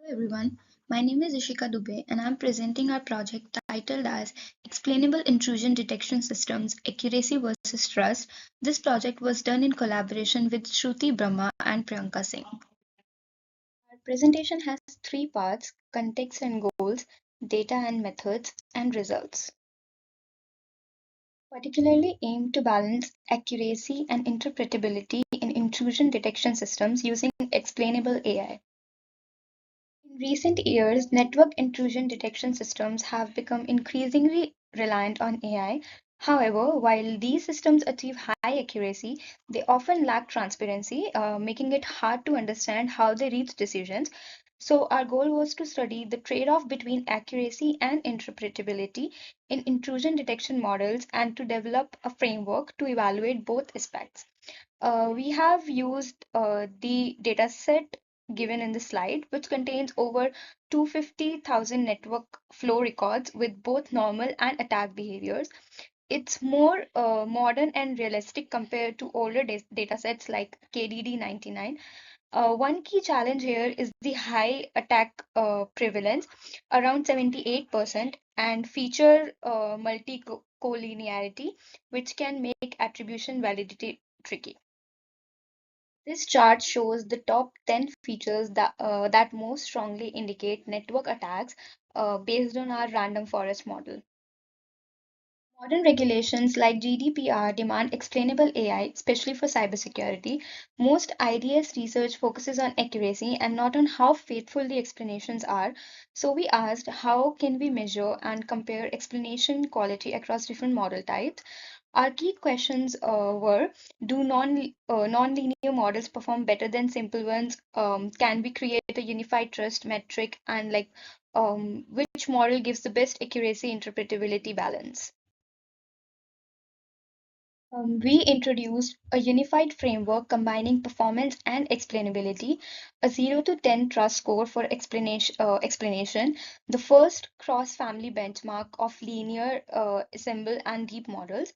Hello everyone, my name is Ishika Dubey and I'm presenting our project titled as Explainable Intrusion Detection Systems Accuracy versus Trust. This project was done in collaboration with Shruti Brahma and Priyanka Singh. Our presentation has three parts: context and goals, data and methods, and results. Particularly aimed to balance accuracy and interpretability in intrusion detection systems using explainable AI. In recent years, network intrusion detection systems have become increasingly reliant on AI. However, while these systems achieve high accuracy, they often lack transparency, making it hard to understand how they reach decisions. So, our goal was to study the trade off between accuracy and interpretability in intrusion detection models and to develop a framework to evaluate both aspects. We have used the dataset given in the slide, which contains over 250,000 network flow records with both normal and attack behaviors. It's more modern and realistic compared to older datasets like KDD99. One key challenge here is the high attack prevalence, around 78%, and feature multi-collinearity, which can make attribution validity tricky. This chart shows the top 10 features that most strongly indicate network attacks based on our random forest model. Modern regulations like GDPR demand explainable AI, especially for cybersecurity. Most IDS research focuses on accuracy and not on how faithful the explanations are. So we asked, how can we measure and compare explanation quality across different model types? Our key questions were: do non-linear models perform better than simple ones? Can we create a unified trust metric? And which model gives the best accuracy interpretability balance? We introduced a unified framework combining performance and explainability, a 0 to 10 trust score for explanation, the first cross-family benchmark of linear, assemble, and deep models,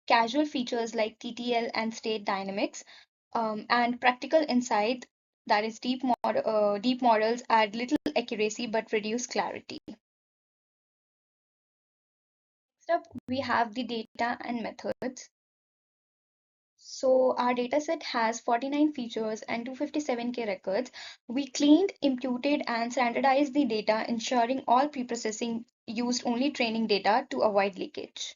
casual features like TTL and state dynamics, and practical insight, that is, deep models add little accuracy but reduce clarity. Next up, we have the data and methods. So our dataset has 49 features and 257K records. We cleaned, imputed, and standardized the data, ensuring all preprocessing used only training data to avoid leakage.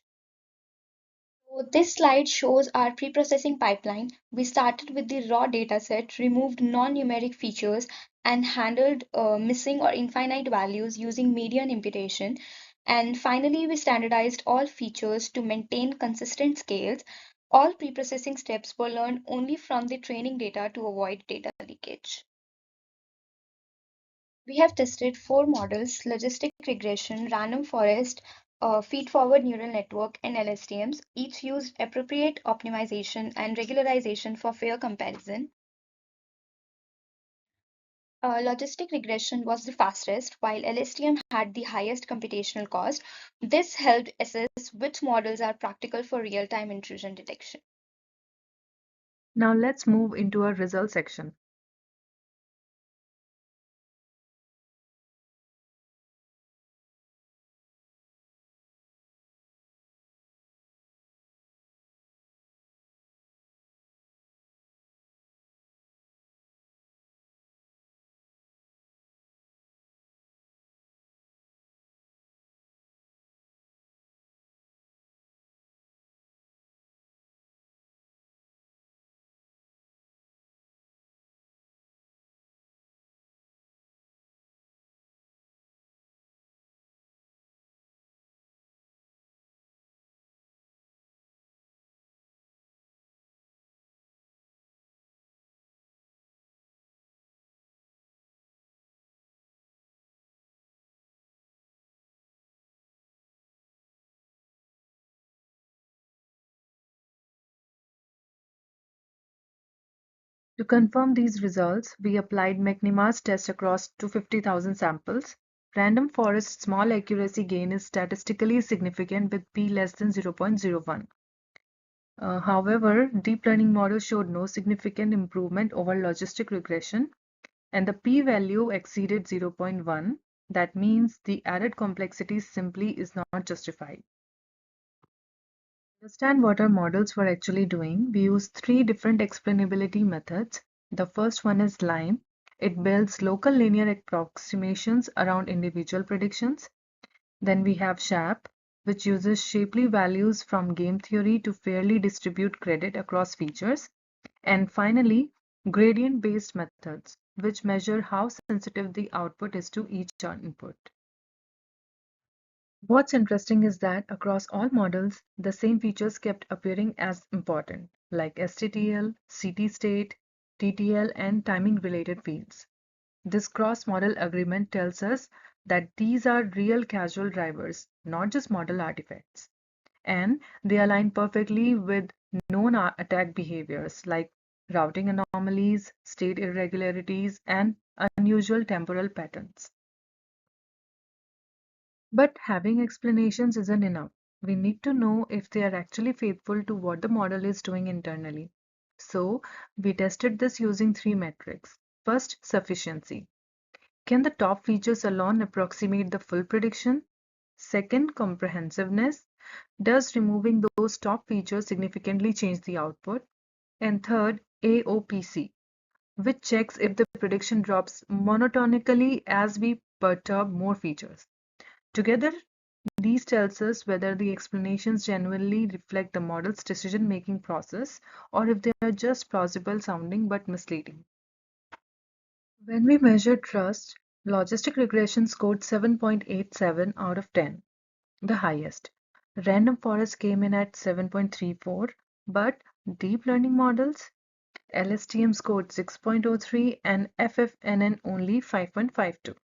So this slide shows our preprocessing pipeline. We started with the raw dataset, removed non-numeric features, and handled missing or infinite values using median imputation. And finally, we standardized all features to maintain consistent scales. All preprocessing steps were learned only from the training data to avoid data leakage. We have tested four models: logistic regression, random forest, feed-forward neural network, and LSTMs. Each used appropriate optimization and regularization for fair comparison. Logistic regression was the fastest, while LSTM had the highest computational cost. This helped assess which models are practical for real-time intrusion detection. Now let's move into our results section. To confirm these results, we applied McNemar's test across 250,000 samples. Random forest small accuracy gain is statistically significant with p less than 0.01. However, deep learning models showed no significant improvement over logistic regression. and the p-value exceeded 0.1. That means the added complexity simply is not justified. To understand what our models were actually doing, we use three different explainability methods. The first one is LIME. It builds local linear approximations around individual predictions. Then we have SHAP, which uses Shapley values from game theory to fairly distribute credit across features. And finally, gradient-based methods, which measure how sensitive the output is to each input. What's interesting is that across all models, the same features kept appearing as important, like STTL, CT state, TTL, and timing-related fields. This cross-model agreement tells us that these are real casual drivers, not just model artifacts. And they align perfectly with known attack behaviors like routing anomalies, state irregularities, and unusual temporal patterns. But having explanations isn't enough. We need to know if they are actually faithful to what the model is doing internally. So we tested this using three metrics. First, sufficiency. Can the top features alone approximate the full prediction? Second, comprehensiveness. Does removing those top features significantly change the output? And third, AOPC, which checks if the prediction drops monotonically as we perturb more features. Together, these tells us whether the explanations genuinely reflect the model's decision-making process or if they are just plausible sounding but misleading. When we measured trust, logistic regression scored 7.87 out of 10, the highest. Random forest came in at 7.34, but deep learning models, LSTM scored 6.03 and FFNN only 5.52.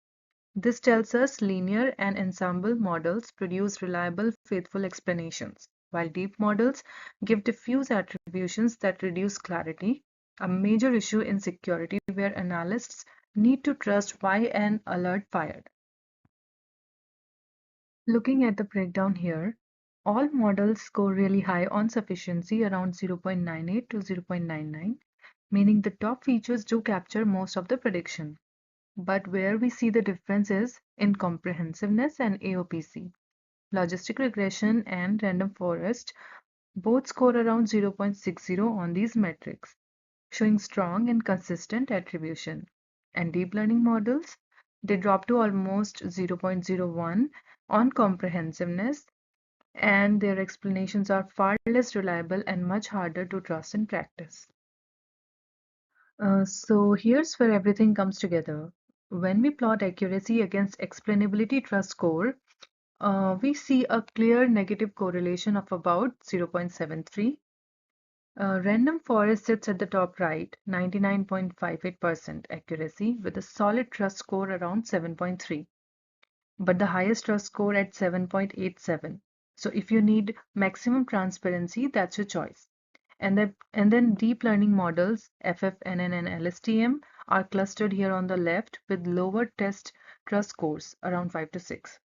This tells us linear and ensemble models produce reliable, faithful explanations, while deep models give diffuse attributions that reduce clarity, a major issue in security where analysts need to trust why an alert fired. Looking at the breakdown here, all models score really high on sufficiency around 0.98 to 0.99, meaning the top features do capture most of the prediction. But where we see the difference is in comprehensiveness and AOPC. Logistic regression and random forest both score around 0.60 on these metrics, showing strong and consistent attribution. And deep learning models, they drop to almost 0.01 on comprehensiveness, and their explanations are far less reliable and much harder to trust in practice. So here's where everything comes together. When we plot accuracy against explainability trust score, we see a clear negative correlation of about 0.73. Random forest sits at the top right, 99.58% accuracy with a solid trust score around 7.3, but the highest trust score at 7.87. So if you need maximum transparency, that's your choice. And then deep learning models, FFNN and LSTM, are clustered here on the left with lower test trust scores around 5 to 6.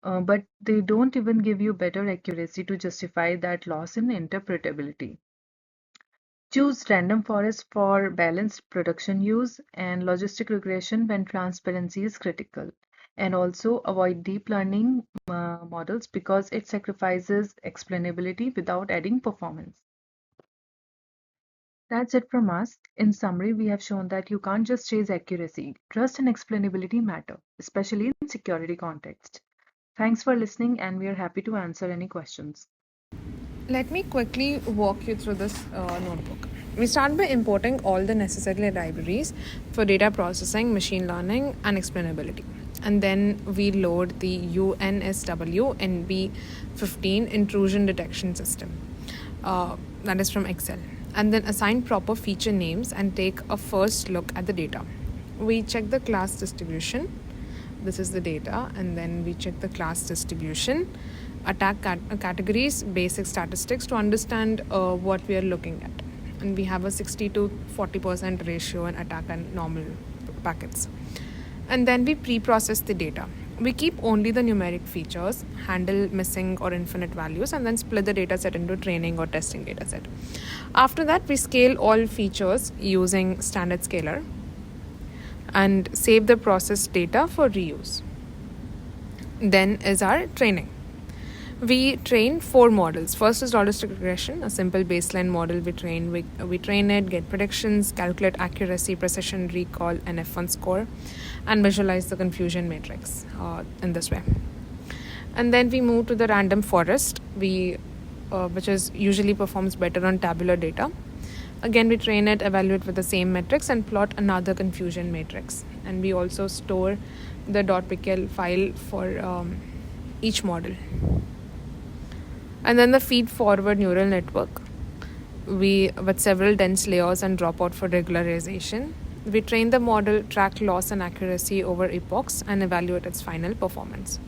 But they don't even give you better accuracy to justify that loss in interpretability. Choose random forest for balanced production use and logistic regression when transparency is critical. And also avoid deep learning models because it sacrifices explainability without adding performance. That's it from us. In summary, we have shown that you can't just chase accuracy. Trust and explainability matter, especially in security context. Thanks for listening, and we are happy to answer any questions. Let me quickly walk you through this notebook. We start by importing all the necessary libraries for data processing, machine learning, and explainability. And then we load the UNSW NB15 intrusion detection system. That is from Excel. And then assign proper feature names and take a first look at the data. We check the class distribution. This is the data, and then we check the class distribution, attack categories, basic statistics to understand what we are looking at. And we have a 60 to 40% ratio in attack and normal packets. And then we pre-process the data. We keep only the numeric features, handle missing or infinite values, and then split the data set into training or testing data set. After that, we scale all features using standard scaler. and save the processed data for reuse. Then is our training. We train 4 models. First is logistic regression, a simple baseline model we train. We train it, get predictions, calculate accuracy, precision, recall, and F1 score, and visualize the confusion matrix in this way. And then we move to the random forest, which is usually performs better on tabular data. Again, we train it, evaluate with the same metrics, and plot another confusion matrix. And we also store the .pkl file for each model. And then the feed-forward neural network, with several dense layers and dropout for regularization. We train the model, track loss and accuracy over epochs, and evaluate its final performance.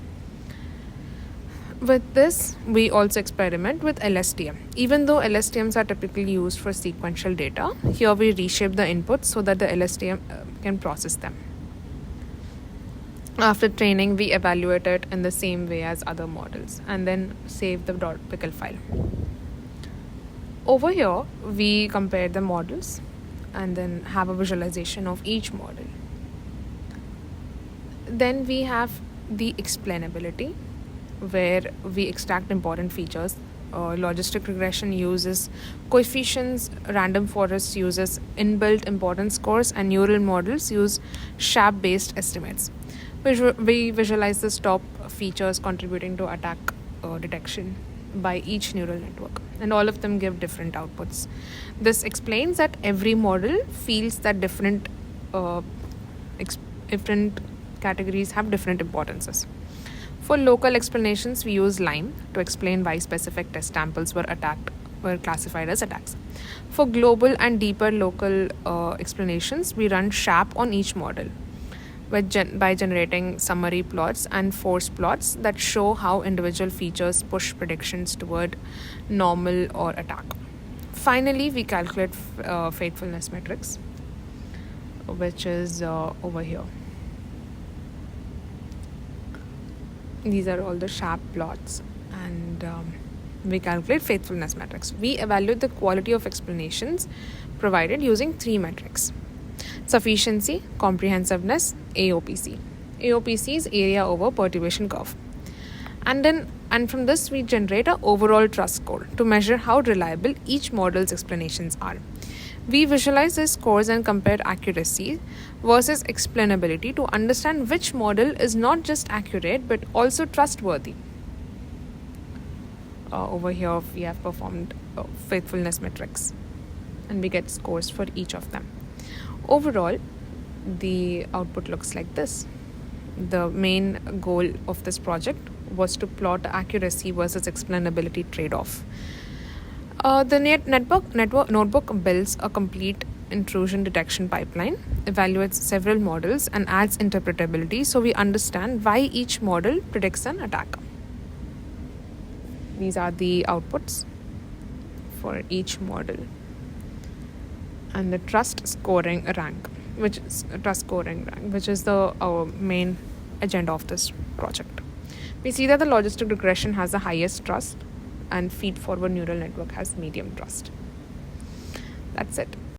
With this, we also experiment with LSTM. Even though LSTMs are typically used for sequential data, here we reshape the inputs so that the LSTM can process them. After training, we evaluate it in the same way as other models and then save the .pkl file. Over here, we compare the models and then have a visualization of each model. Then we have the explainability, where we extract important features. Logistic regression uses coefficients, random forests uses inbuilt importance scores, and neural models use SHAP-based estimates. We visualize the top features contributing to attack detection by each neural network, and all of them give different outputs. This explains that every model feels that different categories have different importances. For local explanations, we use LIME to explain why specific test samples were classified as attacks. For global and deeper local explanations, we run SHAP on each model by generating summary plots and force plots that show how individual features push predictions toward normal or attack. Finally, we calculate faithfulness metrics, which is over here. These are all the SHAP plots, and we calculate faithfulness metrics. We evaluate the quality of explanations provided using 3 metrics: sufficiency, comprehensiveness, AOPC. AOPC is area over perturbation curve. And from this, we generate an overall trust score to measure how reliable each model's explanations are. We visualize these scores and compare accuracy versus explainability to understand which model is not just accurate but also trustworthy. Over here, we have performed faithfulness metrics, and we get scores for each of them. Overall, the output looks like this. The main goal of this project was to plot accuracy versus explainability trade-off. The notebook builds a complete intrusion detection pipeline, evaluates several models, and adds interpretability so we understand why each model predicts an attack. These are the outputs for each model. And the trust scoring rank, which is the main agenda of this project. We see that the logistic regression has the highest trust, and feed-forward neural network has medium trust. That's it.